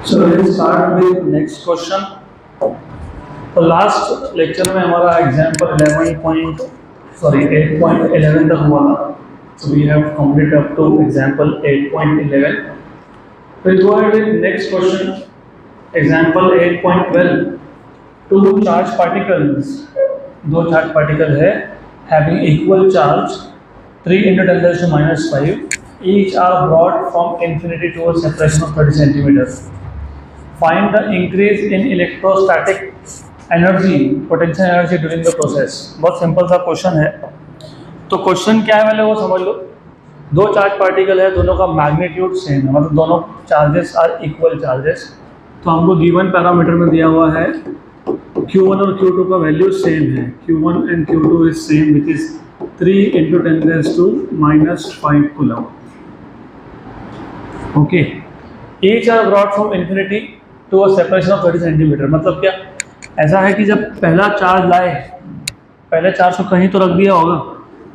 So let's start with next question. तो last lecture में हमारा एग्जाम्पल 8.11 तक हुआ था. So we have completed up to example 8.11. We'll go ahead with next question. Example 8.12. Two charged particles. दो charged particle है having equal charge 3 into 10 raised to minus 5. Each are brought from infinity to a separation of 30 centimeters. Find the increase in electrostatic energy, potential energy during the process. बहुत simple सा question है. तो question क्या है पहले वो समझ लो. दो चार्ज पार्टिकल है, दोनों का मैग्नीट्यूड सेम है, मतलब दोनों चार्जेस आर इक्वल चार्जेस. तो हमको गिवन पैरामीटर में दिया हुआ है Q1 और Q2 का वैल्यू सेम है. Q1 and Q2 is same which is 3 into 10 raised to minus 5 coulomb. Okay. Each are brought from infinity to a separation of 30 centimetre. मतलब क्या ऐसा है कि जब पहला चार्ज लाए, पहले चार्ज को कहीं तो रख दिया होगा.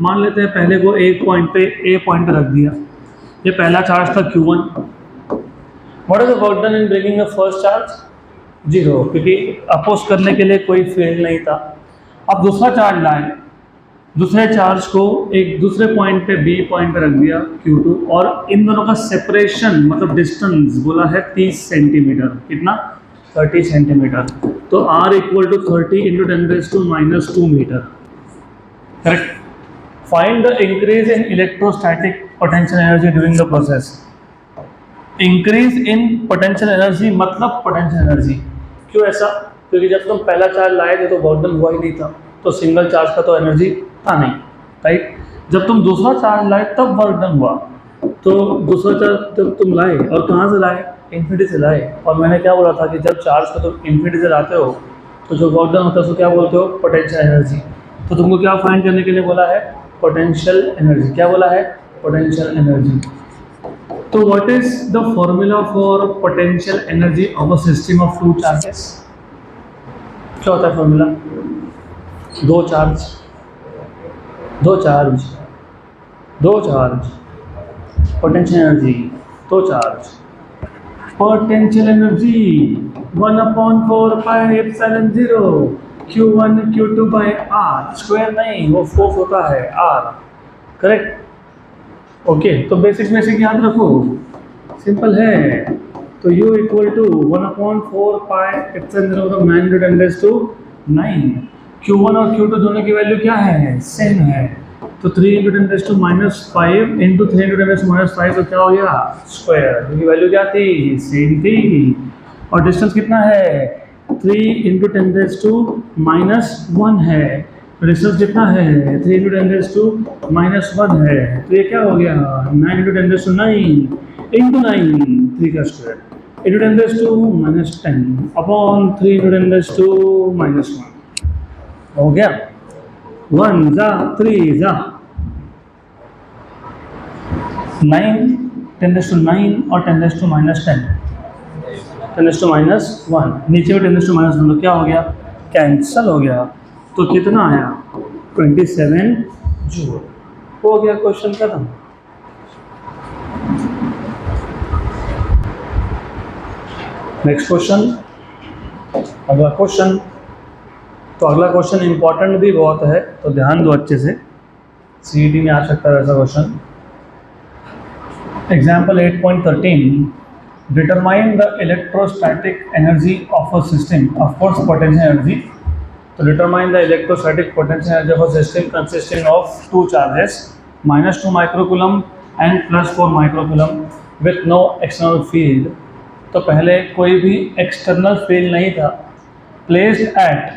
मान लेते हैं पहले को एक पॉइंट पे ए पॉइंट पे रख दिया. ये पहला चार्ज था Q1. What is the work done in breaking the first charge? 0, क्योंकि अपोज करने के लिए कोई फील्ड नहीं था. अब दूसरा चार्ज लाए, दूसरे चार्ज को एक दूसरे पॉइंट पे बी पॉइंट पे रख दिया Q2, और इन दोनों का सेपरेशन मतलब डिस्टेंस बोला है 30 सेंटीमीटर. कितना? 30 सेंटीमीटर. तो R equal to 30 into 10 raise to minus 2 metre. Correct. Find the increase in electrostatic potential energy during the process. Increase in potential energy मतलब पोटेंशियल एनर्जी. क्यों ऐसा? क्योंकि जब तुम पहला चार्ज लाए थे तो वर्क डन हुआ ही नहीं था, तो सिंगल चार्ज का तो एनर्जी था नहीं, राइट. जब तुम दूसरा चार्ज लाए तब वर्क डन हुआ. तो दूसरा चार्ज जब तुम लाए, और कहाँ से लाए? इन्फिनिटी से लाए. और मैंने क्या बोला था कि जब चार्ज को तुम इन्फिनिटी से लाते हो तो जो वर्क डन होता है उसको क्या बोलते हो? Potential energy. तो तुमको क्या फाइंड करने के लिए बोला है? Potential energy. क्या बोला है? Potential energy. तो what is the formula for potential energy of a system of two charges? क्या होता है फॉर्मूला? दो चार्ज, दो चार्ज, दो चार्ज, पोटेंशियल एनर्जी, दो charge, potential energy 1/4 pi epsilon 0 Q1 Q2 by R. Square नहीं, वो फोर्स होता है R. करेक्ट. ओके. तो बेसिक याद रखो, सिंपल है. तो U equal to 1/4 pi epsilon 0 का मैग्नीट्यूड 10 रेज़ टू 9. Q1 और Q2 दोनों की वैल्यू क्या है? सेम है. तो 3 into 10 raise to minus 5 into 3 into 10 raise to minus 5 तो क्या हो गया? स्क्वायर. क्योंकि वैल्यू क्या थी? सेम थी. और डिस्टेंस कितना है? 3 इंटू 10 रेज़ टू माइनस 1 है. तो डिस्टेंस कितना है? 3 इंटू 10 रेज़ टू माइनस 1 है. तो ये क्या हो गया? 9 इंटू 10 रेज़ टू 9 इंटू 9 3 का square into 10 raise to minus 10 upon 3 into 10 raise to minus 1. हो गया. 1 जा 3 जा 9 10 रेज़ टू 9 और 10 raise to minus 10 10 raise to minus 1. नीचे में 10 रेज़ टू माइनस 1 तो क्या हो गया? कैंसल हो गया. तो कितना आया? 27 जूल. हो गया क्वेश्चन खत्म. Next question. अगला क्वेश्चन. तो अगला क्वेश्चन इंपॉर्टेंट भी बहुत है, तो ध्यान दो अच्छे से. सीईटी में आ सकता है ऐसा question. Example 8.13. Determine the electrostatic energy of a system. Of course potential energy. तो determine the electrostatic potential energy of a system consisting of two charges -2 microcoulomb and +4 microcoulomb with no external field. तो पहले कोई भी external field नहीं था. Placed at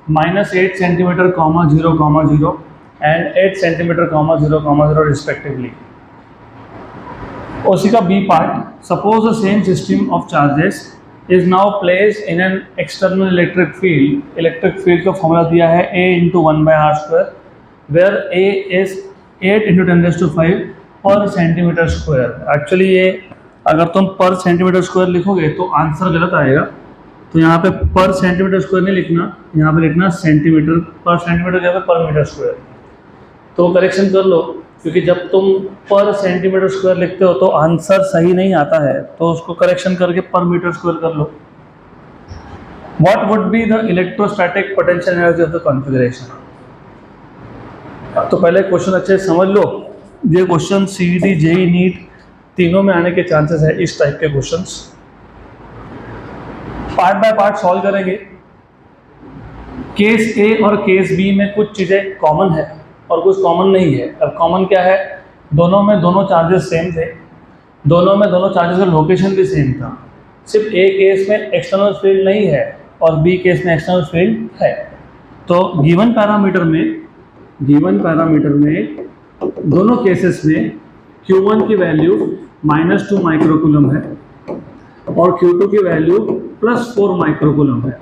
-8 centimetre, 0,0 and 8 centimetre, 0,0 respectively. उसी का B part. Suppose the same system of charges is now placed in an external electric field. Electric field का formula दिया है A into 1/r², where A is 8 into 10 raise to 5 पर centimetre square. Actually ये अगर तुम पर centimetre square लिखोगे तो आंसर गलत आएगा. तो यहाँ पे पर सेंटीमीटर स्क्वायर नहीं लिखना, यहाँ पे लिखना सेंटीमीटर. पर सेंटीमीटर क्या है? पर मीटर स्क्वायर. तो करेक्शन कर लो. क्योंकि जब तुम पर सेंटीमीटर स्क्वायर लिखते हो तो आंसर सही नहीं आता है, तो उसको करेक्शन करके पर मीटर स्क्वायर कर लो। What would be the electrostatic potential energy of the configuration. तो पहले क्वेश्चन अच्छे से समझ लो। ये क्वेश्चन सीईटी जेईई नीट तीनों में आने के चांसेस है, इस टाइप के questions. Part by part solve करेंगे। केस ए और केस बी में कुछ चीज़ें कॉमन है और कुछ कॉमन नहीं है। अब कॉमन क्या है, दोनों में दोनों चार्जेस सेम थे, दोनों में दोनों चार्जेस का लोकेशन भी सेम था। सिर्फ ए केस में एक्सटर्नल फील्ड नहीं है और बी केस में एक्सटर्नल फील्ड है। तो गिवन पैरामीटर में दोनों केसेस में Q1 की वैल्यू -2 माइक्रोकूलम है और Q2 की वैल्यू +4 माइक्रोकूलम है,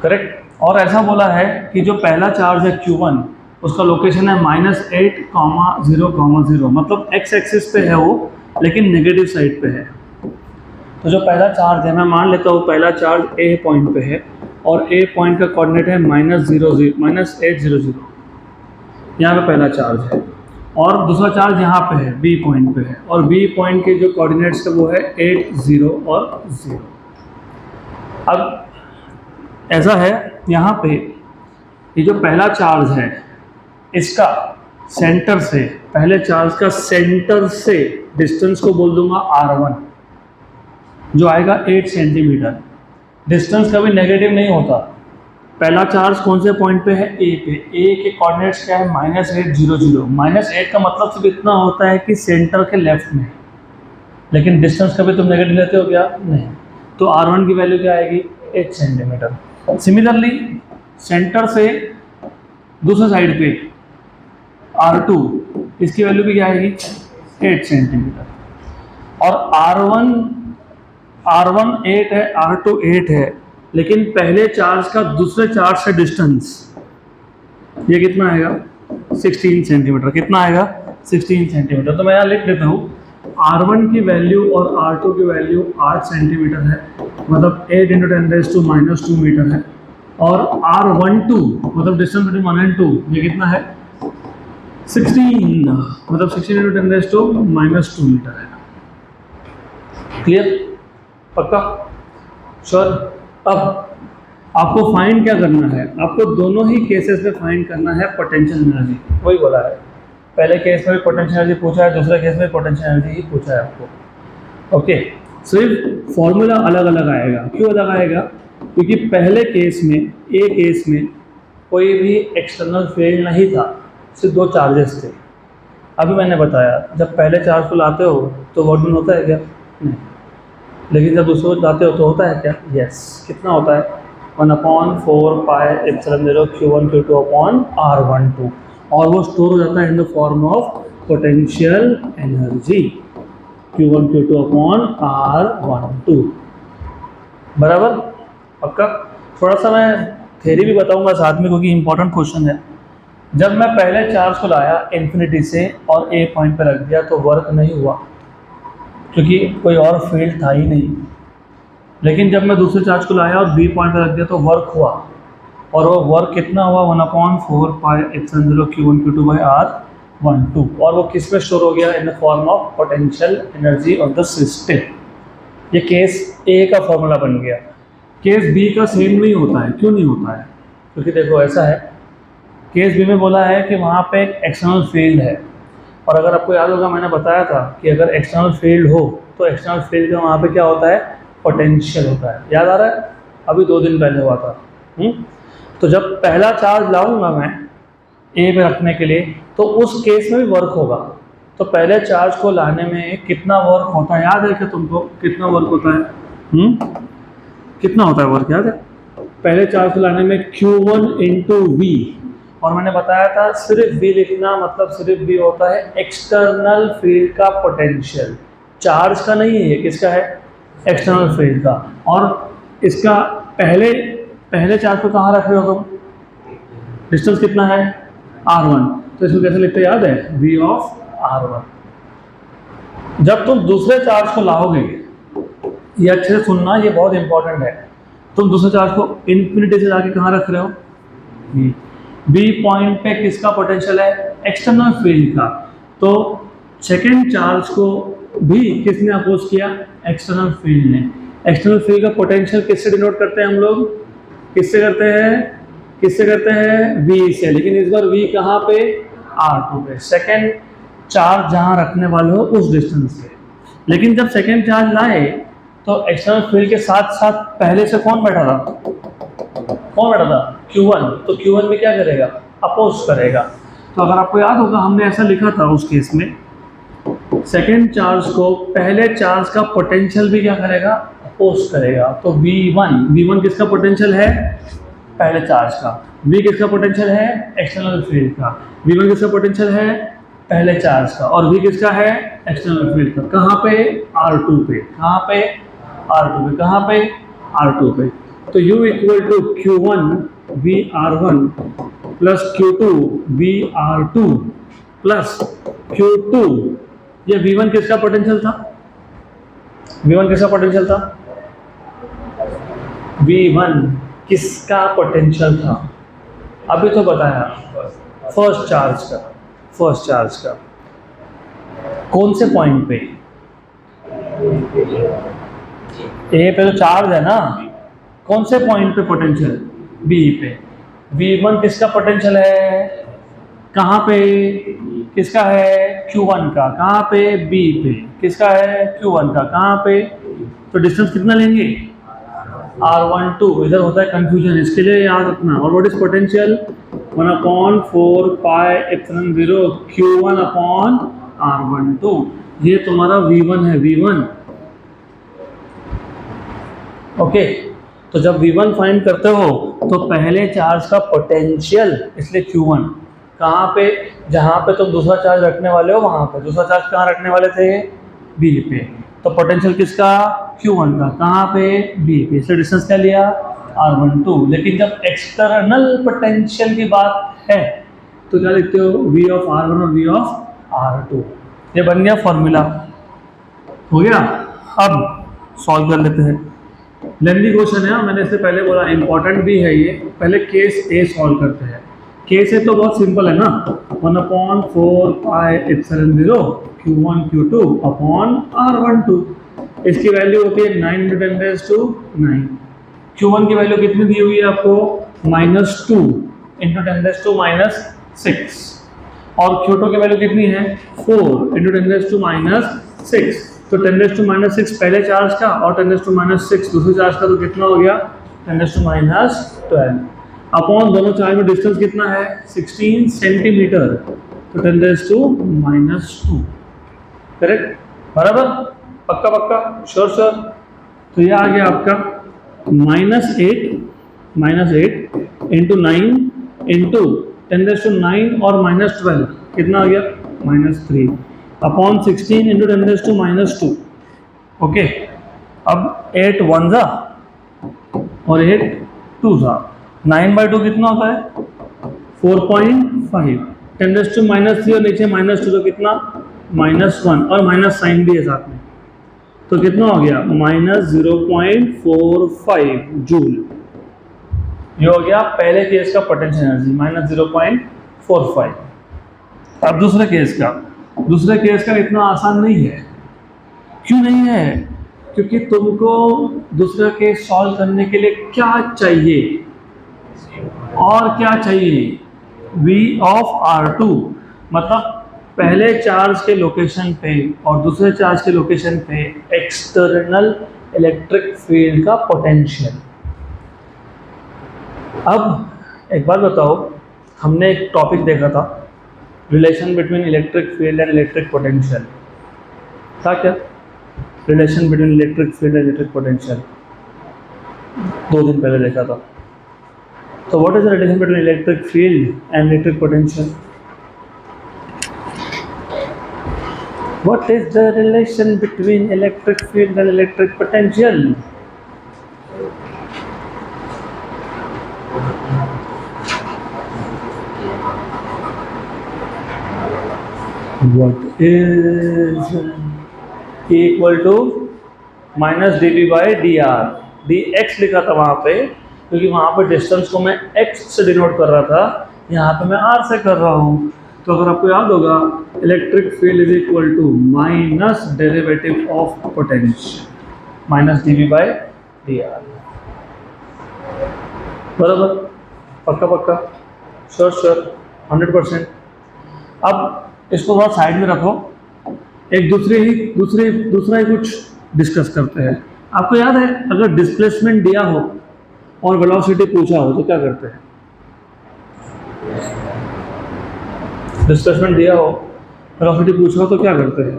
करेक्ट। और ऐसा बोला है कि जो पहला चार्ज है Q1 उसका लोकेशन है -8,0,0, मतलब x एक्सिस पे है वो, लेकिन नेगेटिव साइड पे है। तो जो पहला चार्ज है, मैं मान लेता हूँ पहला चार्ज A पॉइंट पे है और A पॉइंट का कोऑर्डिनेट है -800, यहाँ पे पहला चार्ज है। और दूसरा चार्ज यहाँ पे है, B पॉइंट पे है, और B पॉइंट के जो कोऑर्डिनेट्स है वो है 8, 0 और 0। अब ऐसा है, यहाँ पे ये जो पहला चार्ज है इसका सेंटर से, पहले चार्ज का सेंटर से डिस्टेंस को बोल दूंगा R1, जो आएगा 8 सेंटीमीटर। डिस्टेंस कभी नेगेटिव नहीं होता। पहला चार्ज कौन से पॉइंट पे है, ए पे। ए के कोऑर्डिनेट्स क्या है, -800। -8 का मतलब सिर्फ इतना होता है कि सेंटर के लेफ्ट में, लेकिन डिस्टेंस कभी तुम नेगेटिव लेते हो क्या, नहीं। तो R1 की वैल्यू क्या आएगी, 8 सेंटीमीटर। सिमिलरली सेंटर से दूसरे साइड पे R2, इसकी वैल्यू भी क्या आएगी, 8 सेंटीमीटर। और R1 8 है, R2 8 है, लेकिन पहले चार्ज का दूसरे चार्ज से डिस्टेंस ये कितना आएगा, 16 सेंटीमीटर। कितना आएगा, 16 सेंटीमीटर। तो मैं यहाँ लिख देता हूँ, R1 की वैल्यू और R2 की वैल्यू 8 सेंटीमीटर है, मतलब 8 × 10⁻² मीटर है। और R12 मतलब डिस्टेंस बिटवीन 1 and 2 ये कितना है, 16, मतलब 16 × 10⁻² मीटर है। क्लियर, पक्का, श्योर। अब आपको फाइंड क्या करना है, आपको दोनों ही केसेस में फाइंड करना है पोटेंशियल एनर्जी। वही बोला है, पहले केस में भी पोटेंशियल एनर्जी पूछा है, दूसरे केस में पोटेंशियल एनर्जी ही पूछा है आपको। ओके, सिर्फ फॉर्मूला अलग अलग आएगा। क्यों अलग आएगा, क्योंकि पहले केस में, ए केस में कोई भी एक्सटर्नल फील्ड नहीं था, सिर्फ दो चार्जेस थे। अभी मैंने बताया जब पहले चार्ज को लाते हो तो वर्क डन होता है क्या, नहीं। लेकिन जब दूसरे को लाते हो तो होता है क्या, यस। कितना होता है, 1/4πε0 Q1 Q2 R12, और वो स्टोर हो जाता है in the form of potential energy Q1 Q2 R12। बराबर, पक्का। थोड़ा सा मैं थ्योरी भी बताऊंगा साथ में, क्योंकि इंपॉर्टेंट क्वेश्चन है। जब मैं पहले चार्ज को लाया इन्फिनिटी से और ए पॉइंट पर रख दिया तो वर्क नहीं हुआ, क्योंकि कोई और फील्ड था ही नहीं। लेकिन जब मैं दूसरे चार्ज को लाया और बी पॉइंट पर रख दिया तो वर्क हुआ, और वो वर्क कितना हुआ, 1/4πε0 Q1 Q2 R12, और वो किस में स्टोर हो गया, in the form of potential energy of the system. ये केस ए का फॉर्मूला बन गया। केस बी का सेम नहीं होता है। क्यों नहीं होता है, क्योंकि देखो ऐसा है, केस बी में बोला है कि वहाँ पे एक एक्सटर्नल फील्ड है, और अगर आपको याद होगा मैंने बताया था कि अगर एक्सटर्नल फील्ड हो तो एक्सटर्नल फील्ड का वहाँ पे क्या होता है, पोटेंशियल होता है। याद आ रहा है, अभी 2 दिन पहले हुआ था। तो जब पहला चार्ज लाऊंगा मैं ए पे रखने के लिए तो उस केस में भी वर्क होगा। तो पहले चार्ज को लाने में कितना वर्क होता है, याद है क्या तुमको, कितना वर्क होता है, कितना होता है वर्क, याद है। पहले चार्ज को लाने में Q1 × V, और मैंने बताया था सिर्फ V लिखना मतलब सिर्फ V होता है एक्सटर्नल फील्ड का पोटेंशियल, चार्ज का नहीं है। ये किसका है, एक्सटर्नल फील्ड का। और इसका पहले चार्ज को कहाँ रख रहे हो तुम, डिस्टेंस कितना है, R1, तो इसको कैसे लिखते याद है, V ऑफ R1। जब तुम दूसरे चार्ज को लाओगे, ये अच्छे से सुनना, ये बहुत इंपॉर्टेंट है। तुम दूसरे चार्ज को इन्फिनिटी से लाके कहाँ रख रहे हो, बी पॉइंट पे किसका पोटेंशियल है, एक्सटर्नल फील्ड का। तो सेकेंड चार्ज को भी किसने अपोज किया? एक्सटर्नल फील्ड ने। एक्सटर्नल फील्ड का पोटेंशियल किससे डिनोट करते हैं हम लोग? किससे करते हैं? V से। लेकिन इस बार V कहाँ पे? R2 पे। सेकेंड चार्ज जहाँ रखने वाले हो उस डिस्टेंस पे। लेकिन जब सेकेंड चार्ज लाए तो एक्सटर्नल फील्ड के साथ साथ पहले से कौन बैठा था? Q1। तो Q1 में क्या करेगा? अपोज करेगा। तो अगर आपको याद होगा हमने ऐसा लिखा था उस केस में, सेकेंड चार्ज को पहले चार्ज का पोटेंशियल भी क्या करेगा? अपोज करेगा। तो V1 किसका पोटेंशियल है? पहले चार्ज का। V किसका पोटेंशियल है? एक्सटर्नल फील्ड का। V1 किसका पोटेंशियल है? पहले चार्ज का। और V किसका है? एक्सटर्नल फील्ड का। कहाँ पे? R2 पे। कहाँ पे? R2 पे। तो U equal to Q1 VR1 plus Q2 VR2 plus Q2, ये V1 किसका पोटेंशियल था? V1 किसका पोटेंशियल था? अभी तो बताया, फर्स्ट चार्ज का। कौन से पॉइंट पे? ए पे तो चार्ज है ना, कौन से पॉइंट पे पोटेंशियल? बी पे। V1 किसका पोटेंशियल है? कहाँ पे? किसका है? Q1 का। कहाँ पे? B पे। किसका है? Q1 का। कहाँ पे? तो डिस्टेंस कितना लेंगे? R12। इधर होता है कंफ्यूजन, इसके लिए याद रखना। और what is potential? 1/4 pi epsilon 0 Q1 upon R12। ये तुम्हारा V1 है, V1। ओके, तो जब V1 फाइंड करते हो तो पहले चार्ज का पोटेंशियल, इसलिए Q1 कहाँ पे? जहाँ पे तुम दूसरा चार्ज रखने वाले हो वहाँ पे। दूसरा चार्ज कहाँ रखने वाले थे? B पे। तो पोटेंशियल किसका? Q1 का। कहाँ पे? B पे। इसलिए डिस्टेंस क्या लिया? R12। लेकिन जब एक्सटर्नल पोटेंशियल की बात है तो क्या लिखते हो? V ऑफ R1 और V ऑफ R2। ये बन गया फॉर्मूला, हो गया। अब सॉल्व कर लेते हैं। लेंथी क्वेश्चन है, मैंने इससे पहले बोला इंपॉर्टेंट भी है ये। पहले केस ए सॉल्व करते हैं। केस ए तो बहुत सिंपल है ना, 1/4 pi epsilon 0 Q1 Q2 upon R12। इसकी वैल्यू होती है 9 × 10⁹। Q1 की वैल्यू कितनी दी हुई है आपको? -2 × 10⁻⁶। और Q2 की वैल्यू कितनी है? 4 × 10⁻⁶। तो 10⁻⁶ पहले चार्ज का और 10⁻⁶ दूसरे चार्ज का, तो कितना हो गया? 10⁻12। अपॉन दोनों चार्ज में डिस्टेंस कितना है? 16 सेंटीमीटर। तो 10⁻²। करेक्ट? बराबर? पक्का? श्योर? तो ये आ गया आपका -8 इंटू 9 इंटू 10⁻9 और -12 कितना आ गया? -3 अपॉन 16 इंटू 10⁻²। ओके, अब 8 1 जा और 8 2 जा। 9/2 कितना होता है? 4.5। 10⁻³ और नीचे -2 तो कितना? -1 और माइनस साइन भी है साथ में, तो कितना हो गया? -0.45 जूल। ये हो गया पहले केस का पोटेंशियल एनर्जी, -0.45। अब दूसरे केस का इतना आसान नहीं है। क्यों नहीं है? क्योंकि तुमको दूसरा केस सॉल्व करने के लिए क्या चाहिए? V of R2। मतलब पहले चार्ज के लोकेशन पे और दूसरे चार्ज के लोकेशन पे एक्सटर्नल इलेक्ट्रिक फील्ड का पोटेंशियल। अब एक बात बताओ, हमने एक टॉपिक देखा था, relation between electric field and electric potential था। क्या relation between electric field and electric potential 2 दिन पहले देखा था। तो what is the relation between electric field and electric potential? What is the relation between electric field and electric potential? What is E equal to -dV/dr? dx लिखा था वहाँ पे, क्योंकि वहाँ पे डिस्टेंस को मैं x से डिनोट कर रहा था, यहाँ पे मैं r से कर रहा हूँ। तो अगर आपको याद होगा electric field is equal to minus derivative of potential minus dV by dr। बराबर, पक्का पक्का, श्योर श्योर, 100%। अब इसको थोड़ा साइड में रखो, एक दूसरा ही कुछ डिस्कस करते हैं। आपको याद है अगर डिस्प्लेसमेंट दिया हो और वेलोसिटी पूछा हो तो क्या करते हैं? डिस्प्लेसमेंट दिया हो, वेलोसिटी पूछा हो तो क्या करते हैं?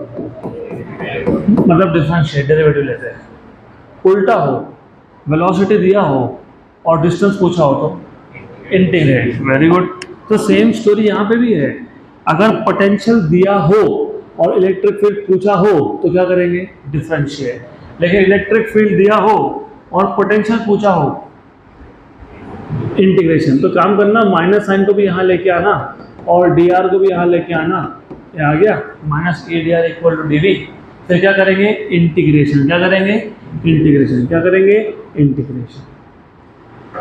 मतलब डिफरेंशिएट, डेरिवेटिव लेते हैं। उल्टा हो, वेलोसिटी दिया हो और डिस्टेंस पूछा हो तो इंटीग्रेट। Very good. तो सेम स्टोरी यहाँ पे भी है। अगर पोटेंशियल दिया हो और इलेक्ट्रिक फील्ड पूछा हो तो क्या करेंगे? डिफरेंशिएट। लेकिन इलेक्ट्रिक फील्ड दिया हो और पोटेंशियल पूछा हो, इंटीग्रेशन। तो काम करना, माइनस साइन को भी यहाँ लेके आना और dr को भी यहाँ लेके आना। ये आ गया minus a dr equal to dv। फिर क्या करेंगे? इंटीग्रेशन। क्या करेंगे? इंटीग्रेशन। क्या करेंगे? इंटीग्रेशन।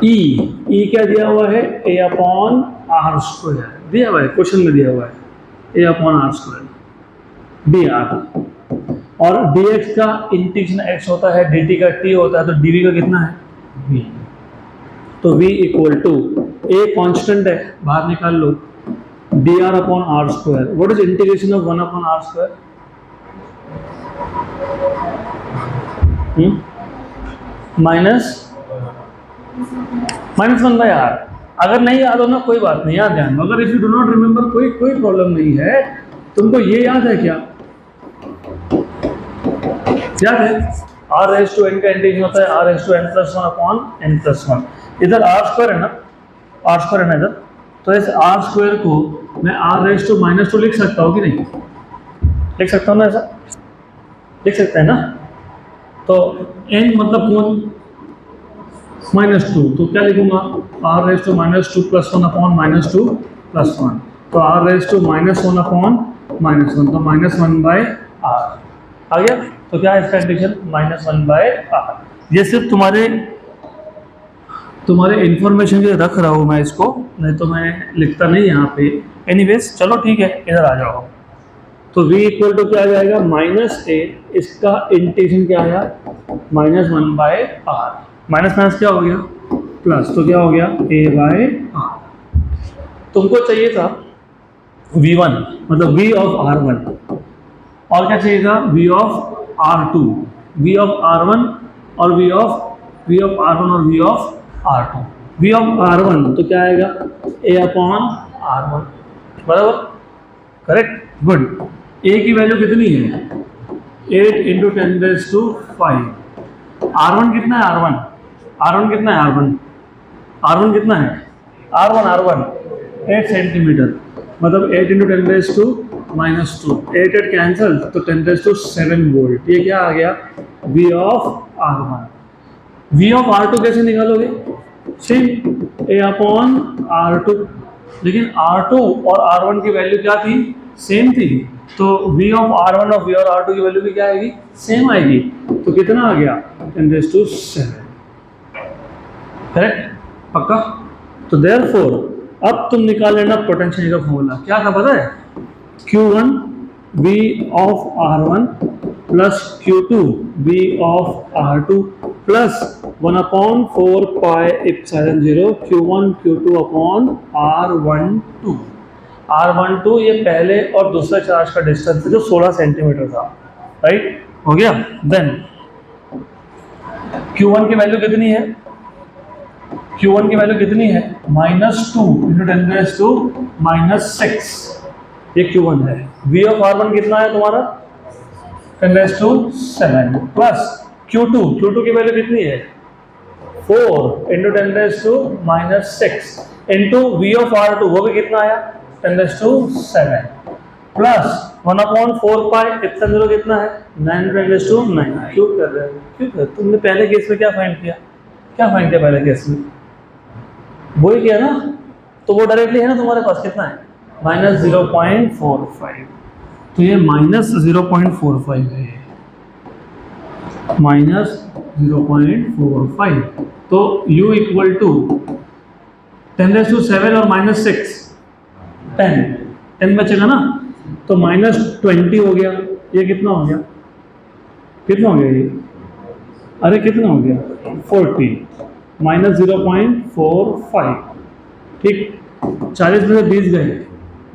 E क्या दिया हुआ है? a अपॉन आर स्क्वायर दिया हुआ है, क्वेश्चन में दिया हुआ है a upon R square dr। और dx का इंटीग्रेशन x होता है, dt का t होता है, तो dv का कितना है? v। तो v equal to a constant है, बाहर निकाल लो, dr upon R square. What is integration of 1 upon R square? Minus 1 by R. अगर नहीं याद हो ना कोई बात नहीं, याद ध्यान। अगर if you do not remember कोई प्रॉब्लम नहीं है। तुमको ये याद है क्या? याद है r रेज़ टू n का इंटीग्रेशन होता है r raise to n plus 1 upon n plus 1। इधर r स्क्वायर है ना, r स्क्वायर है ना इधर, तो इस r स्क्वायर को मैं r रेज़ टू माइनस 2 लिख सकता हूँ कि नहीं? लिख सकता हूँ ना, ऐसा लिख सकते हैं ना। तो n मतलब कौन? -2। तो क्या लिखूंगा? r raise to -2 plus 1 upon -2 plus 1। तो r रेज़ टू -1 अपॉन -1, तो -1 बाय r आ गया। तो क्या है इसका इंटीग्रेशन? -1 bye r। ये सिर्फ तुम्हारे इंफॉर्मेशन के लिए रख रहा हूँ मैं इसको, नहीं तो मैं लिखता नहीं यहाँ पे। एनीवेज चलो ठीक है, इधर आ जाओ। तो v इक्वल टू क्या आ जाएगा? -a। इसका इंटीग्रेशन क्या आया? -1 बाय r। माइनस माइनस क्या हो गया? प्लस। तो क्या हो गया? a by r। तुमको चाहिए था v1 मतलब v ऑफ r1, और क्या चाहिए था? v of r2, v of r1 और v ऑफ r1 और v of r2। v of r1 तो क्या आएगा? a upon r1। बराबर, करेक्ट, गुड। a की वैल्यू कितनी है? 8 इंटू 10⁵। r1 कितना है? r1 कितना है? r1 कितना है? r1 8 सेंटीमीटर, मतलब 8 इंटू 10⁻²। 8 कैंसल, तो 10⁷ वोल्ट। ये क्या आ गया? v of r1। v of r2 कैसे निकालोगे? Same a upon r2। लेकिन r2 और r1 की वैल्यू क्या थी? सेम थी। तो v ऑफ r1 और v और r2 की वैल्यू भी क्या आएगी? सेम आएगी। तो कितना आ गया? 10⁷। करेक्ट, पक्का। तो देयरफॉर अब तुम निकाल लेना पोटेंशियल का फॉर्मूला। क्या था पता है? Q1 v of r1 plus Q2 v of r2 plus 1/4 pi epsilon 0 Q1 Q2 upon r12। r12 ये पहले और दूसरे चार्ज का डिस्टेंस है जो 16 सेंटीमीटर था, राइट? हो गया। देन Q1 की वैल्यू कितनी है? Q1 की वैल्यू कितनी है? -2 इंटू 10⁻⁻⁶। ये Q1 है। V ऑफ R1 कितना है तुम्हारा? 10⁻⁷ प्लस Q2 की वैल्यू कितनी है? 4 into 10⁻⁻⁶ into V of R2, वो भी कितना आया? 10⁷ प्लस 1/4 पाई एप्सिलॉन 0 कितना है? 9 क्यों कर रहे हो? क्यों कर? तुमने पहले केस में क्या फाइंड किया? पहले केस में वही किया ना, तो वो डायरेक्टली है ना तुम्हारे पास। कितना है? -0.45। तो ये -0.45 है, -0.45। तो u इक्वल टू 10⁻⁷ और -6 10 10 बचेगा ना, तो -20 हो गया, ये कितना हो गया, कितना हो गया ये, अरे कितना हो गया 40 -0.45, ठीक। 40 में से 20 गए,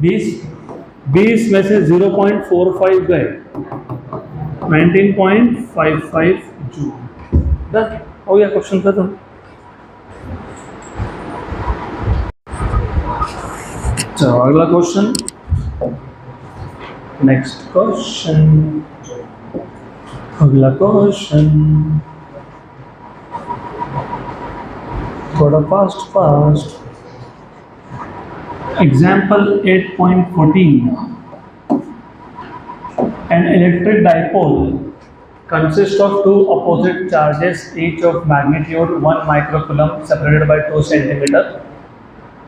20 में से 0.45 गए, 19.55 जूल। बस हो गया, क्वेश्चन खत्म। चलो अगला क्वेश्चन, नेक्स्ट क्वेश्चन, अगला क्वेश्चन थोड़ा fast. Example 8.14, an electric dipole consists of two opposite charges each of magnitude 1 microcoulomb separated by 2 centimeter.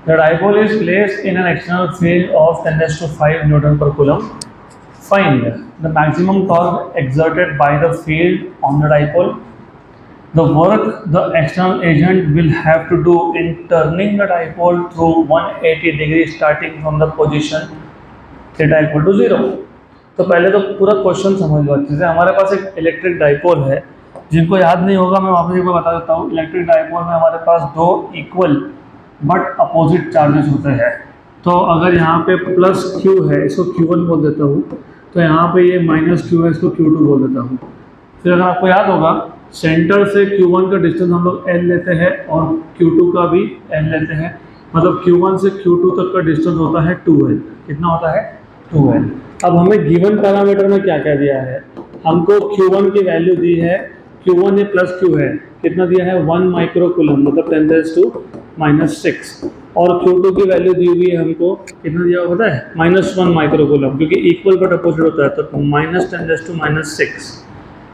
The dipole is placed in an external field of 10⁵ Newton per coulomb. Find the maximum torque exerted by the field on the dipole. The work the external agent will have to do in turning the dipole through 180 degrees starting from the position theta equal to 0. तो पहले तो पूरा question समझ लो अच्छे से। हमारे पास एक electric dipole है, जिनको याद नहीं होगा मैं वापस एक बार बता देता हूँ। इलेक्ट्रिक डाइपोल में हमारे पास दो इक्वल बट अपोजिट चार्जेस होते हैं। तो अगर यहाँ पे प्लस Q है, इसको Q1 बोल देता हूँ, तो यहाँ पे ये -Q है, इसको Q2 बोल देता हूँ। फिर अगर आपको याद होगा, सेंटर से Q1 का डिस्टेंस हम लोग L लेते हैं और Q2 का भी L लेते हैं, मतलब Q1 से Q2 तक का डिस्टेंस होता है 2L। कितना होता है 2L। अब हमें गिवन पैरामीटर में क्या क्या दिया है, हमको Q1 की वैल्यू दी है, Q1 ये प्लस Q है, कितना दिया है 1 माइक्रोकूलम मतलब 10⁻⁻⁶, और Q2 की वैल्यू दी हुई है हमको, कितना दिया हुआ पता है -1 माइक्रोकूलम, क्योंकि इक्वल बट अपोजिट होता है तो -10⁻⁻⁶,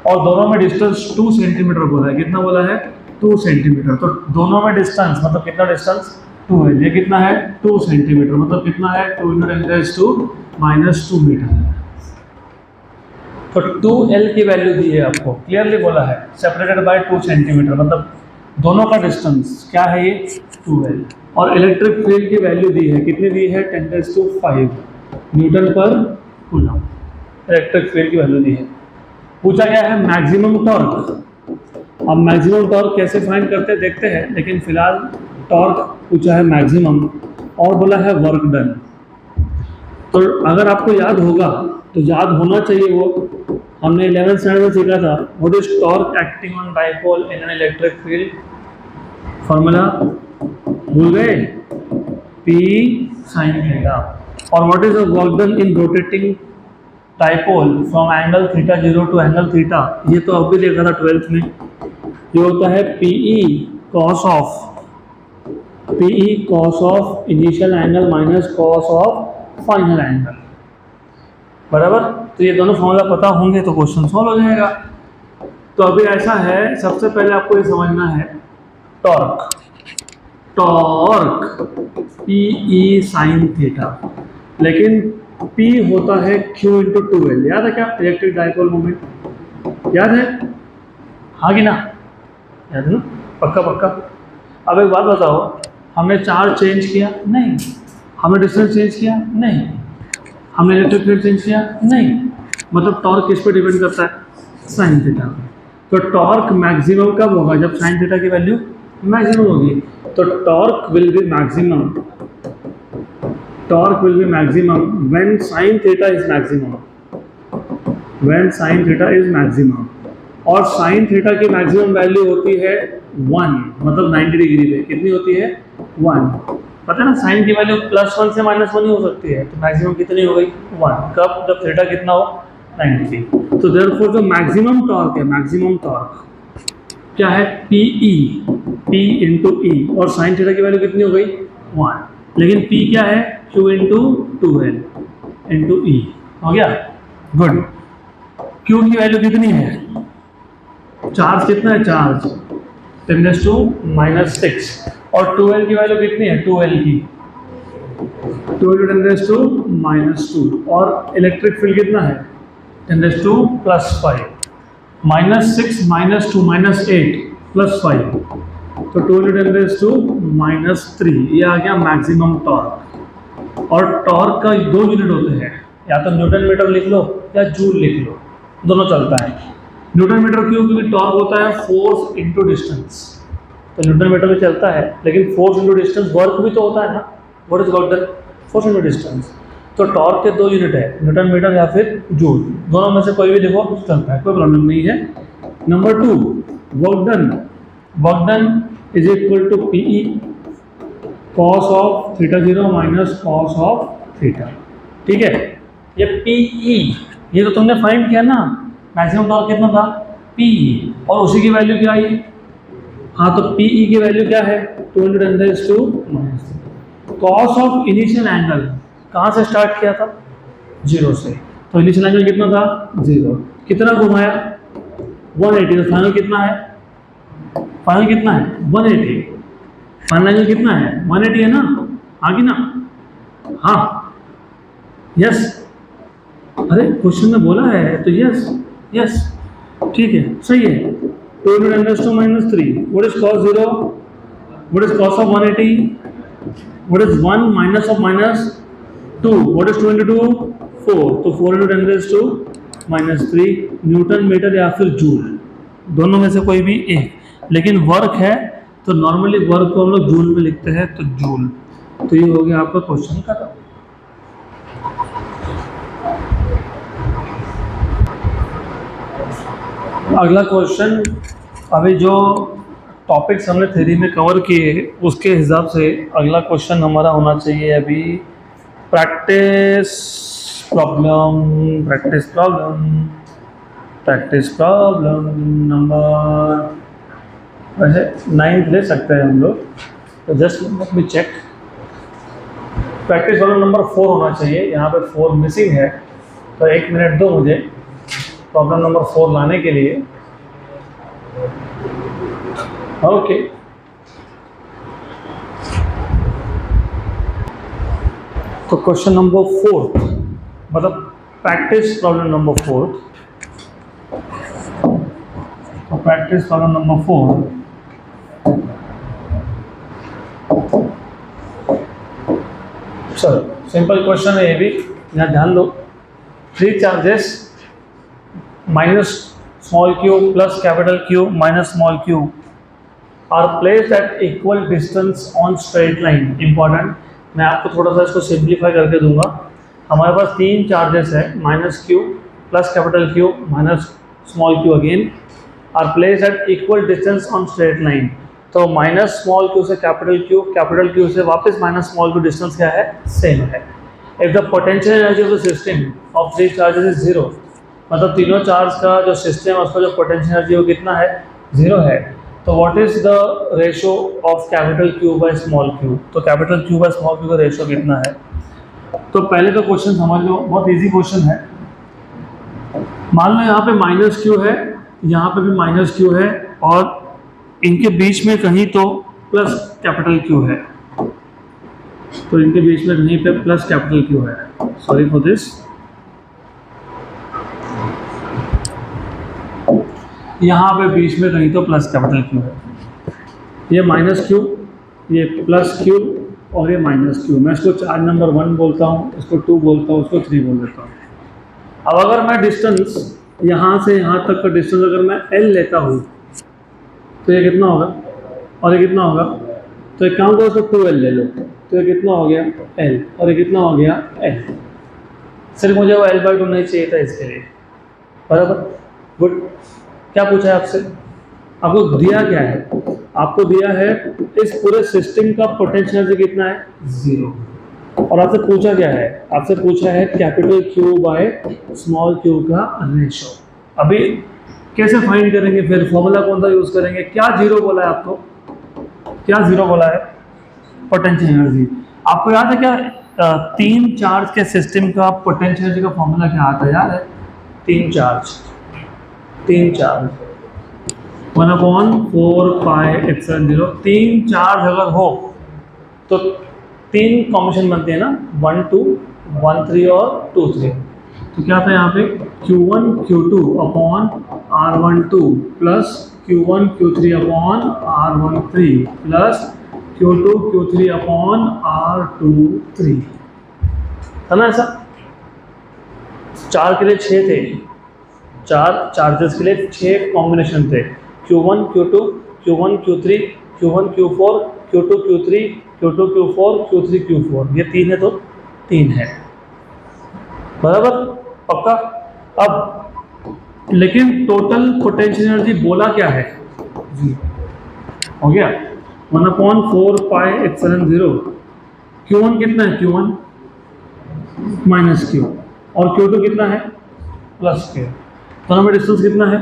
और दोनों में डिस्टेंस 2 सेंटीमीटर बोला है। कितना बोला है 2 सेंटीमीटर। तो दोनों में डिस्टेंस मतलब कितना डिस्टेंस 2 है, ये कितना है 2 सेंटीमीटर, मतलब कितना है 2 × 10⁻² मीटर। तो 2L की वैल्यू दी है आपको, क्लियरली बोला है सेपरेटेड बाय 2 सेंटीमीटर, मतलब दोनों का डिस्टेंस क्या है ये 2L। और इलेक्ट्रिक फील्ड की वैल्यू दी है, कितनी दी है 10⁵ newton per coulomb, electric field की वैल्यू दी है। पूछा गया है मैक्सिमम टॉर्क। अब मैक्सिमम टॉर्क कैसे फाइंड करते हैं देखते हैं, लेकिन फिलहाल टॉर्क पूछा है मैक्सिमम और बोला है वर्क डन। तो अगर आपको याद होगा, तो याद होना चाहिए, वो हमने 11th स्टैंडर्ड में सीखा था, what is torque acting on dipole in an electric field, formula भूल गए, P sin थीटा। और what is the work done in rotating dipole from angle θ0 to angle theta, ये तो अब भी देखा था 12th में, ये होता है PE cos of initial angle minus cos of final angle, बराबर। तो ये दोनों फॉर्मूला पता होंगे तो क्वेश्चन सॉल्व हो जाएगा। तो अभी ऐसा है, सबसे पहले आपको ये समझना है टॉर्क PE sin थीटा, लेकिन P होता है Q × 2L। याद है क्या इलेक्ट्रिक डाइपोल मोमेंट, याद है हाँ कि ना, याद है ना, पक्का। अब एक बात बताओ, हमने चार्ज चेंज किया नहीं, हमने डिस्टेंस चेंज किया नहीं, हमने इलेक्ट्रिक फील्ड चेंज किया नहीं, मतलब टॉर्क किस पे डिपेंड करता है साइन थीटा। तो टॉर्क मैक्सिमम कब होगा, जब साइन थीटा की वैल्यू मैक्सिमम होगी। तो torque will be maximum when sin theta is maximum, और sin थीटा की मैक्सिमम वैल्यू होती है 1, मतलब 90 डिग्री पे कितनी होती है 1। पता है ना, साइन की वैल्यू +1 से -1 ही हो सकती है, तो मैक्सिमम कितनी हो गई 1। कब, जब थीटा कितना हो 90। तो देयरफॉर जो मैक्सिमम टॉर्क है, मैक्सिमम टॉर्क क्या है P × E, और साइन थीटा की वैल्यू कितनी हो गई 1, लेकिन P क्या है Q × 2L × E, हो गया गुड। Q की वैल्यू कितनी है, चार्ज कितना है, चार्ज 10⁻⁻⁶, और 2L की वैल्यू कितनी है 2L की 2 × 10⁻², और इलेक्ट्रिक फील्ड कितना है 10⁻⁵, -6 -2 -8 +5, तो 2 × 10⁻³ ये आ गया मैक्सिमम टॉर्क। और टॉर्क का दो यूनिट होते हैं, या तो न्यूटन मीटर लिख लो या जूल लिख लो, दोनों चलता है। न्यूटन मीटर क्यों? क्योंकि टॉर्क होता है फोर्स इनटू डिस्टेंस, तो न्यूटन मीटर में चलता है। लेकिन फोर्स इनटू डिस्टेंस वर्क भी तो होता है ना, what is work done? Force into distance. तो टॉर्क के दो यूनिट है, न्यूटन मीटर या फिर जूल, दोनों में से कोई भी देखो चलता है, कोई प्रॉब्लम नहीं है। Number 2, work done is equal to PE cos of theta 0 minus cos of theta. ठीक है, ये पीई ये तो तुमने फाइंड किया ना, मैक्सिमम टॉर्क कितना था? पीई, और उसी की वैल्यू क्या आई? हाँ, तो पीई की वैल्यू क्या है? 200 कॉस ऑफ इनिशियल एंगल कहाँ से स्टार्ट किया था? 0 से, तो इनिशियल एंगल कितना था? 0। कितना घुमाया? 180। तो फाइनल कितना है? फाइनल कितना है? 180। फाइनल एंगल कितना है? 180 है ना, आगे ना? हाँ, यस। अरे क्वेश्चन में बोला है तो यस यस, ठीक है, सही है। 200 minus 3, what is cos 0? What is cos of 180? What is 1 minus of minus 2? What is 2 into 2? 4, तो 4 into 10 minus 3 न्यूटन मीटर या फिर जूल, दोनों में से कोई भी एक। लेकिन वर्क है तो नॉर्मली वर्क को हम लोग जूल में लिखते हैं, तो जूल। तो ये हो गया आपका क्वेश्चन खत्म। अगला क्वेश्चन, अभी जो टॉपिक्स हमने थ्योरी में कवर किए उसके हिसाब से अगला क्वेश्चन हमारा होना चाहिए अभी प्रैक्टिस प्रॉब्लम नंबर, वैसे 9 ले सकते हैं हम लोग, तो just let me check. Practice problem number 4 होना चाहिए, यहाँ पे 4 मिसिंग है, तो 1 मिनट दो मुझे प्रॉब्लम नंबर 4 लाने के लिए। ओके, तो क्वेश्चन नंबर 4 मतलब प्रैक्टिस प्रॉब्लम नंबर 4, तो प्रैक्टिस प्रॉब्लम नंबर 4 चलो सिंपल क्वेश्चन है ये भी, यहाँ ध्यान दो। 3 charges minus small Q plus capital Q minus small Q are placed at equal distance on straight line. Important, मैं आपको थोड़ा सा इसको सिंप्लीफाई करके दूंगा। हमारे पास 3 चार्जेस है, minus Q plus capital Q minus small Q again are placed at equal distance on straight line. तो माइनस स्मॉल क्यू से कैपिटल क्यू से वापस माइनस स्मॉल क्यू, डिस्टेंस क्या है? सेम है। If the potential energy of the system of 3 charges is 0, मतलब तीनों charge का जो सिस्टम है उसका जो पोटेंशियल एनर्जी वो कितना है? 0 है। तो what is the ratio of capital Q by small Q? तो capital Q by small Q का रेशो कितना है? तो पहले तो क्वेश्चन समझ लो, बहुत इजी क्वेश्चन है। मान लो यहाँ पे माइनस क्यू है, यहाँ पे भी माइनस क्यू है, और इनके बीच में कहीं तो प्लस कैपिटल क्यू है, तो इनके बीच में कहीं पे प्लस कैपिटल क्यू है। सॉरी फॉर दिस, यहाँ पे बीच में कहीं तो प्लस कैपिटल क्यू है। ये माइनस क्यू, ये प्लस क्यू, और ये माइनस क्यू। मैं इसको चार्ज नंबर 1 बोलता हूँ, इसको 2 बोलता हूँ, इसको 3 बोल देता हूँ। अब अगर मैं डिस्टेंस यहाँ से यहाँ तक का डिस्टेंस अगर मैं L लेता हूँ तो ये कितना होगा और ये कितना होगा? तो एक काम करो, इसको 2L ले लो, तो ये कितना हो गया? L, और ये कितना हो गया? L। सिर्फ मुझे वो L/2 नहीं चाहिए था इसके लिए, बराबर। गुड। क्या पूछा है आपसे? आपको दिया क्या है? आपको दिया है इस पूरे सिस्टम का पोटेंशियल एनर्जी कितना है? 0। और आपसे पूछा क्या है? आपसे पूछा है capital Q by small Q का रेशो। अभी कैसे फाइंड करेंगे? फिर फॉर्मूला कौन सा यूज करेंगे? क्या 0 बोला है आपको? क्या 0 बोला है? Potential energy. आपको याद है क्या 3 चार्ज के सिस्टम का पोटेंशियल एनर्जी का फॉर्मूला क्या आता है? याद है? 3 चार्ज 1/4πε0। 3 चार्ज अगर हो तो 3 कॉम्बिनेशन बनते हैं ना, 1 2 1 3 और 2 3। तो क्या था यहाँ पे? Q1 Q2 upon R12 plus Q1 Q3 upon R13 plus Q2 Q3 upon R23। था ना ऐसा? 4 के लिए 6 थे, 4 चार्जेस के लिए 6 कॉम्बिनेशन थे, Q1 Q2 Q1 Q3 Q1 Q4 Q2 Q3 Q2 Q4 Q3 Q4, ये 3 है तो 3 है, बराबर, पक्का। अब लेकिन टोटल पोटेंशियल एनर्जी बोला क्या है जी, हो गया 1/4 पाई एप्सिलॉन 0। Q1 कितना है? Q1 माइनस Q, और Q2 कितना है? Plus Q। दोनों में डिस्टेंस कितना है?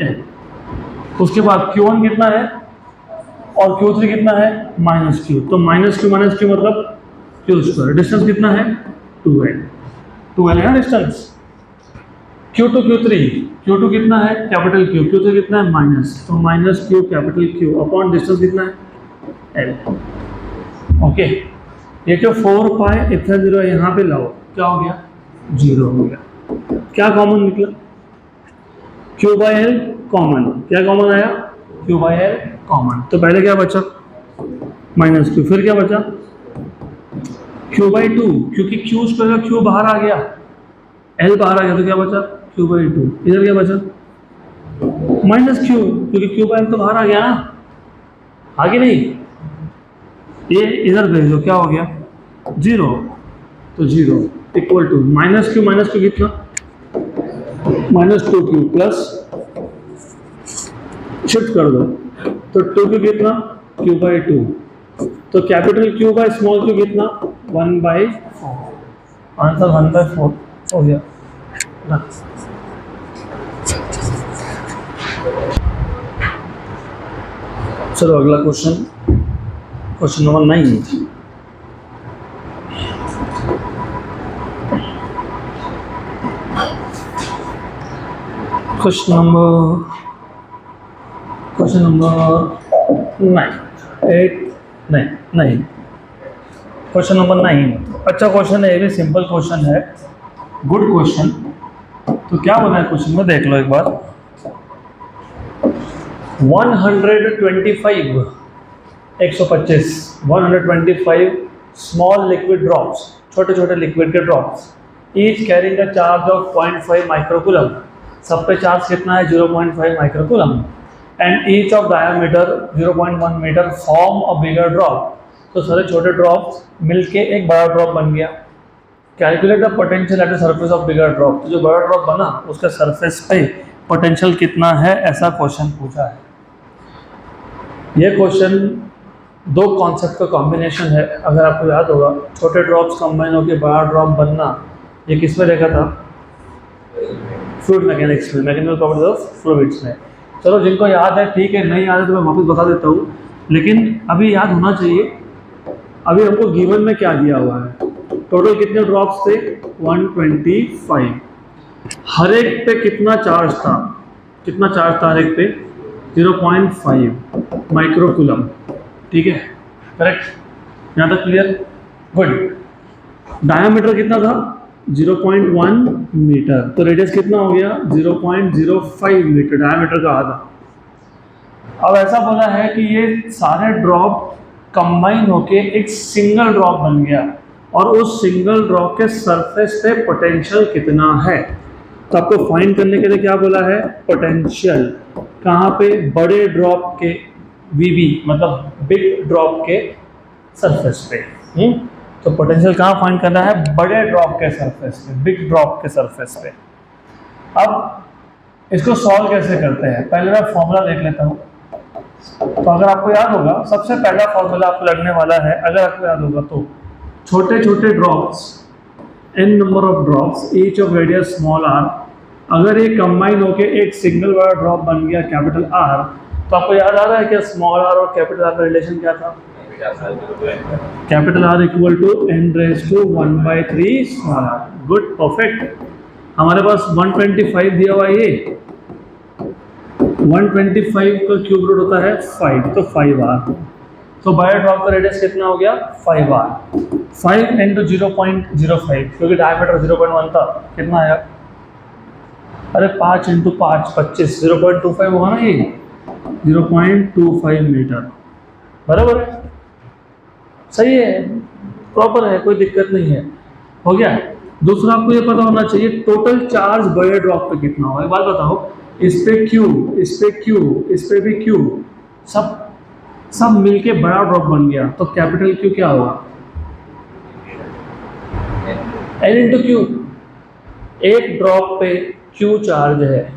L। उसके बाद Q1 कितना है और Q3 कितना है? माइनस Q, तो माइनस Q मतलब Q स्क्वायर। डिस्टेंस कितना है? 2L, 2L है ना डिस्टेंस। Q2 Q2 कितना है? कैपिटल Q, Q3 कितना है? माइनस, तो minus Q capital Q upon distance कितना है? L। ओके, ये जो 4 पाई एप्सिलॉन 0 है यहाँ पे लाओ, क्या हो गया? 0 हो गया। क्या कॉमन निकला? Q/L common. क्या कॉमन आया? Q/L common. तो पहले क्या बचा? माइनस Q, फिर क्या बचा? Q/2, क्योंकि Q स्क्वायर का Q बाहर आ गया, L बाहर आ गया, तो क्या बचा? Q/2। इधर क्या बचा? माइनस Q, क्योंकि Q/L तो बाहर आ गया ना, आगे नहीं, ये इधर भेज दो, क्या हो गया? 0, तो 0 इक्वल टू माइनस Q कितना? -2Q प्लस, शिफ्ट कर दो, तो 2Q कितना? Q/2, तो capital Q by small Q कितना? 1/4, आंसर 1/4 हो गया। चलो अगला question, question number 9। Question number 9। Question number 9 अच्छा क्वेश्चन है, ये भी सिंपल क्वेश्चन है, गुड क्वेश्चन। तो क्या बोला है क्वेश्चन में, देख लो एक बार। 125 स्मॉल लिक्विड ड्रॉप्स, छोटे छोटे लिक्विड के drops, each carrying a charge of 0.5 microcoulomb, सब पे चार्ज कितना है? 0.5 microcoulomb, and each of diameter 0.1 metre form a bigger drop. तो सारे छोटे ड्रॉप्स मिलके एक बड़ा ड्रॉप बन गया। Calculate the potential at the surface of bigger drop, तो जो बड़ा ड्रॉप बना उसका सरफेस पे पोटेंशियल कितना है, ऐसा क्वेश्चन पूछा है। ये क्वेश्चन दो कॉन्सेप्ट का कॉम्बिनेशन है, अगर आपको याद होगा, छोटे ड्रॉप्स कंबाइन होकर बड़ा ड्रॉप बनना, ये किस में देखा था? फ्लूइड मैकेनिक्स में, मैकेनिकल प्रॉपर्टीज ऑफ फ्लूइड्स में। चलो जिनको याद है ठीक है, नहीं याद है तो मैं वापस बता देता हूँ, लेकिन अभी याद होना चाहिए। अभी हमको गिवन में क्या दिया हुआ है? टोटल कितने ड्रॉप्स थे? 125। हर एक पे कितना चार्ज था? कितना चार्ज था हर एक पे? 0.5 माइक्रोकूलम, ठीक है, करेक्ट, यहाँ तक क्लियर? गुड। डायमीटर कितना था? 0.1 मीटर, तो रेडियस कितना हो गया? 0.05 मीटर डायमीटर का आधा। अब ऐसा बोला है कि ये सारे ड्रॉप कंबाइन होके एक सिंगल ड्रॉप बन गया, और उस सिंगल ड्रॉप के सरफेस पे पोटेंशियल कितना है। तो आपको फाइंड करने के लिए क्या बोला है? पोटेंशियल। कहाँ पे? बड़े ड्रॉप के VB, मतलब बिग ड्रॉप के सरफेस पे। तो पोटेंशियल कहाँ फाइंड करना है? बड़े ड्रॉप के सरफेस पे, बिग ड्रॉप के सरफेस पे। अब इसको सॉल्व कैसे करते हैं? पहले मैं फॉर्मूला देख लेता हूँ। तो अगर आपको याद होगा, सबसे पहला फॉर्मूला आपको लगने वाला है, अगर आपको याद होगा तो, छोटे छोटे drops, n number of drops, each of radius small r, अगर ये कंबाइन होके एक सिंगल बड़ा ड्रॉप बन गया कैपिटल R, तो आपको याद आ रहा है क्या स्मॉल r और कैपिटल R का रिलेशन क्या था? Capital R equal to n⁻⁴ small r। Good, perfect. हमारे पास 125 दिया हुआ है, ये 125 का क्यूब रूट होता है 5, तो 5r। तो बड़े ड्रॉप का रेडियस कितना हो गया? 5r। 5 इंटू 0.05, क्योंकि डायमीटर 0.1 था, कितना आया? अरे 5 इंटू 5 25, 0.25 होगा ना, ये 0.25 मीटर, बराबर है, सही है, प्रॉपर है, कोई दिक्कत नहीं है। हो गया। दूसरा आपको ये पता होना चाहिए टोटल चार्ज बड़े ड्रॉप पे कितना होगा। एक बात बताओ, इस पे Q, इस पे Q, इस पे भी Q, सब सब मिलके बड़ा ड्रॉप बन गया, तो कैपिटल Q क्या होगा? N into Q. एक ड्रॉप पे Q चार्ज है,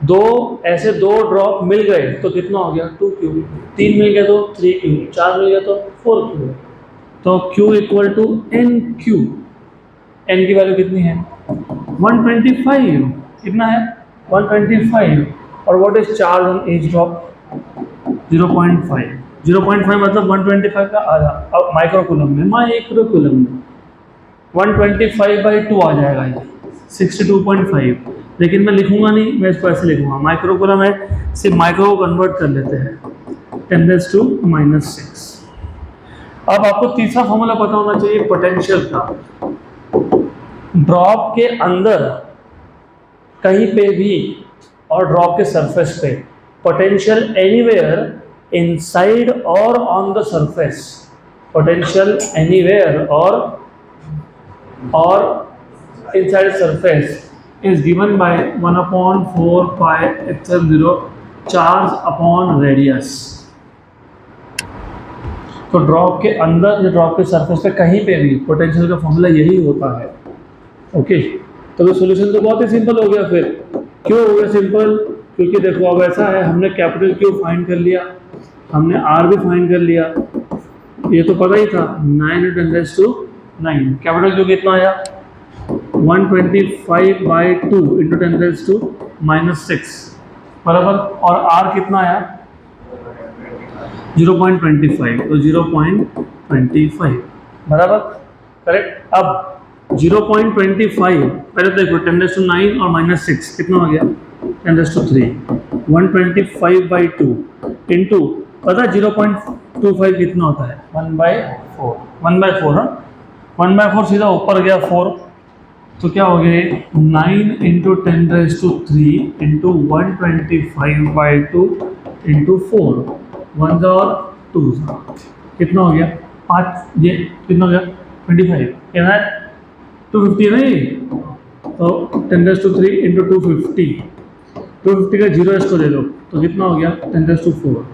दो ऐसे दो ड्रॉप मिल गए तो कितना हो गया? 2Q। तीन मिल गए तो 3Q, चार मिल गए तो 4Q। तो Q equal to NQ। N की वैल्यू कितनी है? 125। कितना है? 125। और what is charge on each drop? 0.5। 0.5 मतलब 125 का आधा। अब माइक्रोकूलम में 125/2 आ जाएगा ये, 62.5। लेकिन मैं लिखूंगा नहीं, मैं इसको ऐसे लिखूंगा, माइक्रोकूलम है, सिर्फ माइक्रो को कन्वर्ट कर लेते हैं, 10⁻⁻⁶। अब आपको तीसरा फॉर्मूला पता होना चाहिए पोटेंशियल का। ड्रॉप के अंदर कहीं पे भी और ड्रॉप के सरफेस पे पोटेंशियल एनीवेयर इनसाइड और on the surface, potential anywhere और inside surface is given by 1/4πε0 charge upon radius। तो ड्रॉप के अंदर या ड्रॉप के सरफेस पे कहीं पे भी पोटेंशियल का फॉर्मूला यही होता है। ओके, तो सॉल्यूशन तो बहुत ही सिंपल हो गया। फिर क्यों हो गया सिंपल? क्योंकि देखो अब ऐसा है, हमने कैपिटल Q फाइंड कर लिया, हमने R भी फाइंड कर लिया, ये तो पता ही था 9 × 10⁹। कैपिटल Q कितना आया? 125/2 × 10⁻⁻⁶, बराबर। और R कितना आया? 0.25, तो 0.25, बराबर, करेक्ट। अब 0.25 पहले तो देखो 10⁻⁹ और -6 कितना हो गया? 10⁻3। 125/2 इंटू, पता 0.25 कितना होता है? 1/4। 1/4, हाँ, 1/4 सीधा ऊपर गया 4, तो क्या हो गया? 9 × 10⁻3 इंटू 125/2 इंटू 4, 1 और 2, कितना हो गया? 5। ये कितना हो गया? 25। क्या है? 250 नहीं, तो 10⁻3 इंटू 250, 250 का 0 इसको दे दो तो कितना हो गया? 10⁻4।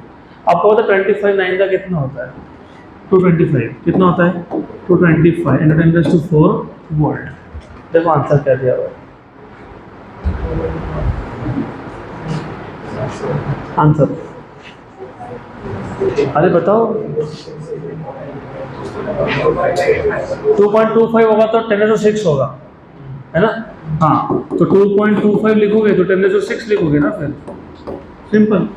आपको पता 25 9 का कितना होता है? 225। कितना होता है? 225 इंटू 10⁻4 वोल्ट। देखो आंसर क्या दिया हुआ है। आंसर अरे बताओ, 2.25 होगा तो 10⁻6 होगा, है ना? हाँ, तो 2.25 लिखोगे तो 10⁻6 लिखोगे ना, फिर सिंपल।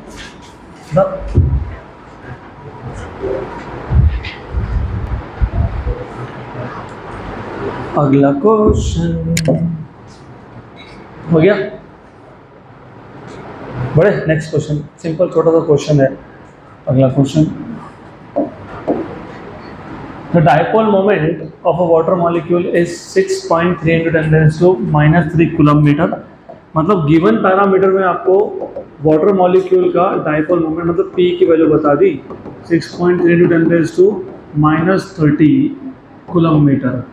अगला क्वेश्चन हो गया, बड़े नेक्स्ट क्वेश्चन, सिंपल छोटा सा क्वेश्चन है। अगला question, the dipole moment of a water molecule is 6.3 × 10⁻³ coulomb metre. मतलब गिवन पैरामीटर में आपको वाटर मॉलिक्यूल का डायपोल मोमेंट मतलब P की वैल्यू बता दी, 6.3 × 10⁻³ coulomb metre.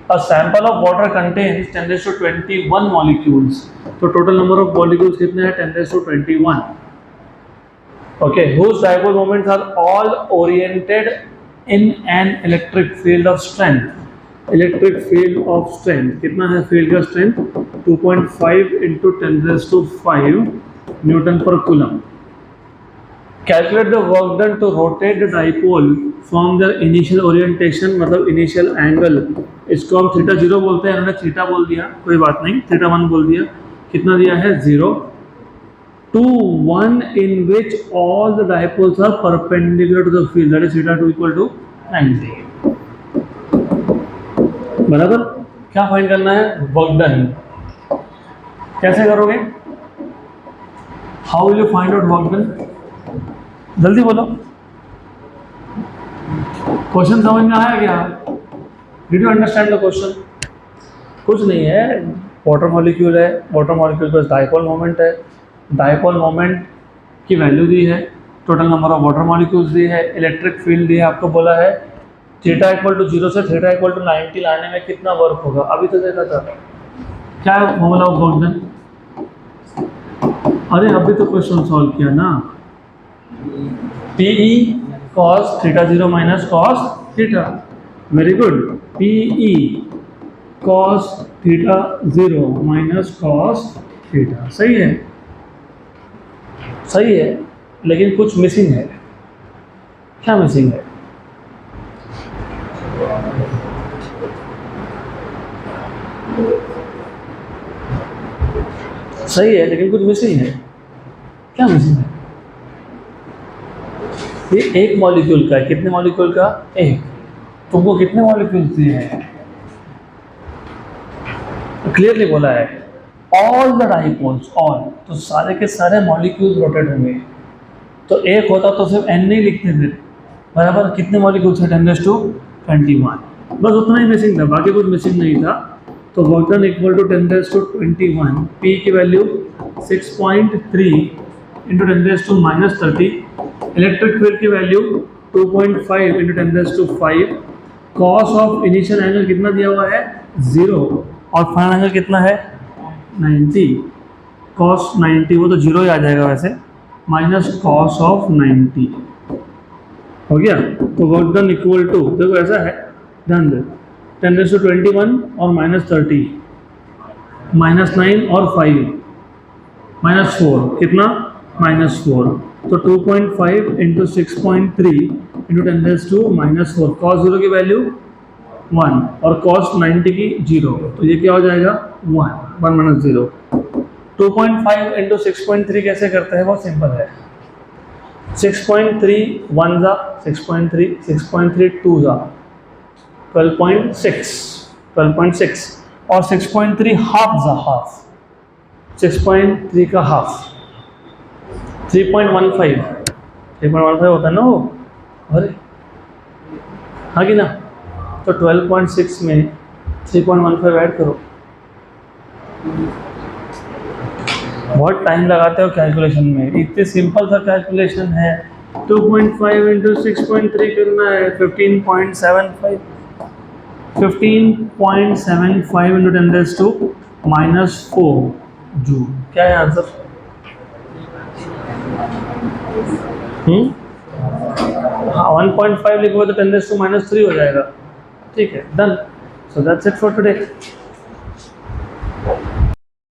A sample of water contains 10⁻21 molecules। तो टोटल नंबर ऑफ मॉलिक्यूल्स कितने हैं? 10⁻21। Okay, whose dipole moments are all oriented in an electric field of strength। Electric field of strength कितना है? Field का strength 2.5 × 10⁵ newton per coulomb. Calculate the work done to rotate the dipole from the initial orientation, मतलब initial angle, इसको हम θ0 बोलते हैं, उन्होंने theta बोल दिया, कोई बात नहीं, θ1 बोल दिया। कितना दिया है? 0 to 1 in which all the dipoles are perpendicular to the field, that is θ2 equal to 90, बराबर। क्या फाइंड करना है? Work done. कैसे करोगे? How will you find out work done? जल्दी बोलो, क्वेश्चन समझ में आया क्या? Did you understand the question? कुछ नहीं है, वाटर मॉलिक्यूल है, वाटर मॉलिक्यूल पर डायपोल मोमेंट है, डायपोल मोमेंट की वैल्यू दी है, total number of water molecules दी है, इलेक्ट्रिक फील्ड दी है, आपको बोला है थीटा इक्वल टू 0 से थीटा इक्वल टू 90 लाने में कितना वर्क होगा, अभी तो देखा था क्या फॉर्मूला ऑफ वर्क डन। अरे अभी तो क्वेश्चन सॉल्व किया ना, PE cos theta 0 minus cos theta, very good, PE cos theta 0 minus cos theta, सही है, सही है, लेकिन कुछ मिसिंग है। क्या मिसिंग है? सही है लेकिन कुछ मिसिंग है। क्या मिसिंग है? ये एक मॉलिक्यूल का है, कितने मॉलिक्यूल का? एक। तुमको कितने मॉलिक्यूल दिए हैं? क्लियरली बोला है ऑल द डाइपोल्स, ऑल, तो सारे के सारे मॉलिक्यूल्स रोटेट होंगे। तो एक होता तो सिर्फ n नहीं लिखते फिर, बराबर। कितने मॉलिक्यूल्स है? 10⁻21, बस उतना ही मिसिंग था, बाकी कुछ मिसिंग नहीं था। तो work done equal to 10⁻21, P की वैल्यू 6.3 इंटू 10⁻30, इलेक्ट्रिक फील्ड की value 2.5 into 10⁵, cos of initial angle कितना दिया हुआ है? 0, और फाइनल एंगल कितना है? 90, कॉस 90, वो तो 0 ही आ जाएगा वैसे, माइनस कॉस ऑफ 90 हो गया। तो वर्क डन इक्वल टू, देखो ऐसा है, ध्यान दे, 10⁻21 और -30, -9 और 5, -4, कितना? -4, तो 2.5 इंटू 6.3 इंटू 10⁻⁻4, कॉस 0 की वैल्यू 1 और कॉस 90 की 0, तो ये क्या हो जाएगा? 1 माइनस 0। 2.5 इंटू 6.3 कैसे करते हैं? बहुत सिंपल है, 6.3 1 जा 6.3, 6.3 2 जा 12.6, 12.6, और 6.3 हाफ जा हाफ, 6.3 का हाफ 3.15, 3.15 होता है ना वो, अरे हाँ कि ना। तो 12.6 में 3.15 ऐड करो। बहुत टाइम लगाते हो कैलकुलेशन में, इतनी सिंपल सा कैलकुलेशन है। 2.5 इंटू 6.3 करना है 15.75, 15.75 इंटू 10⁻⁻4 जूल। क्या है आंसर? 1.5 लिखोगे तो 10⁻³ हो जाएगा। ठीक है, done. So that's it for today.